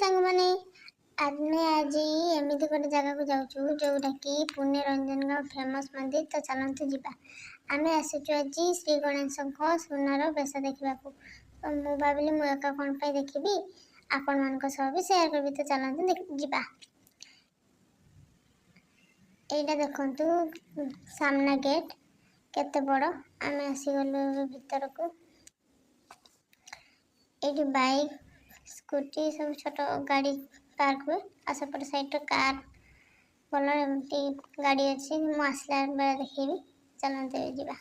सांग माने आमे आज एमती गोटे जगह को जाऊँ जोटा कि पुण्य रंजन फेमस मंदिर तो चलते जीवा आम आसीचु आज श्री गणेश सुनार बेश देखा तो मुझे भाविली मुझे कौन पाई देखी आपण मान भी सेयार करी तो चलते जीवा यहाँ देखु सामना गेट केते बड़ आम आसीगलु भीतर को ये बाइक स्कूटी सब छोट गाड़ी पार्क हुए आ सेपटे साइड कार कलर एमती गाड़ी अच्छी मुझे आसला बेले देखी चलते जीवा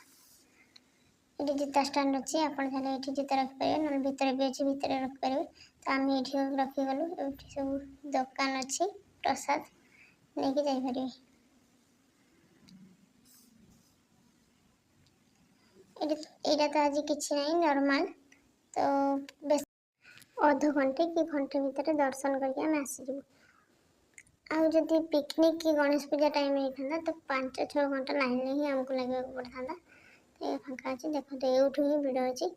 ये जूता स्टाण्ड अच्छी आपड़ ये जूता रखिपारे ना भितर भी अच्छी भितर रखिपारे तो आम ये रखीगलु ये सब दुकान अच्छी प्रसाद नहीं जापर यहाँ तो आज किसी ना नॉर्मल तो बेस अध घंटे कि घंटे भितर दर्शन करके आम आसीजु आदि पिकनिक कि गणेश पूजा टाइम होता तो 5-6 घंटा लाइन ही आमको लगे पड़ता तो ये फाँका अच्छी देखते यूठू ही भिड़ अच्छी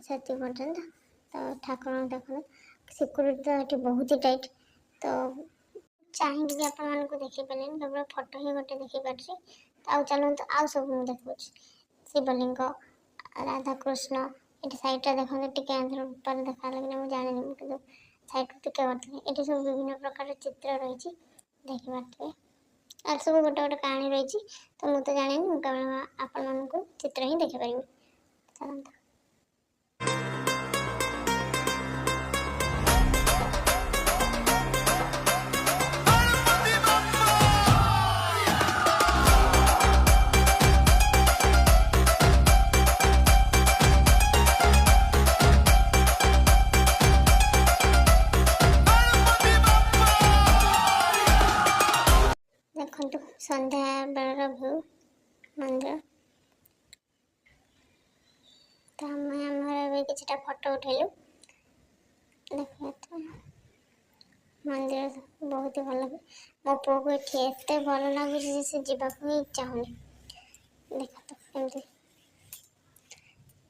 से पर्यटन तो ठाकुर देखो सिक्यूरीटी तो ये बहुत ही टाइट तो चाहिए भी आपको देखिपारे केवल फोटो ही गोटे देखिपारे तो चलते आउ सब देखा शिवलिंग राधाकृष्ण ये सैड्रे देखते टे ऊपर देखा लगे मुझे जानी कि सैड टिके करते ये सब विभिन्न प्रकार चित्र रही देखिपे और सब गोटे गोटे कहानी रही तो मुझे जानी केवल आपण को चित्र ही देखिपारि चलते देखो संध्या बेलर भ्यू मंदिर तो आम कि फोटो उठेलु देख तो मंदिर बहुत ही भल लगे मो पु को ये एत भल लगे से जावाक ही चाहूनी देख तो कमी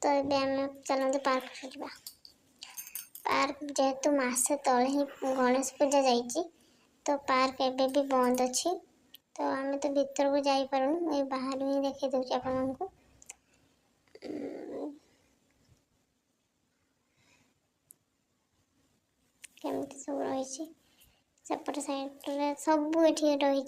तो ये आम चलते पार्क जा पार्क जेहेतु मसे तले ही गणेश पूजा जाइए तो पार्क एवं भी बंद अच्छी तो आम तो भीतर को जापरूँ ये बाहर ही देखी दूसरी आपको केमती सब रही सेपट साइड सब ये रही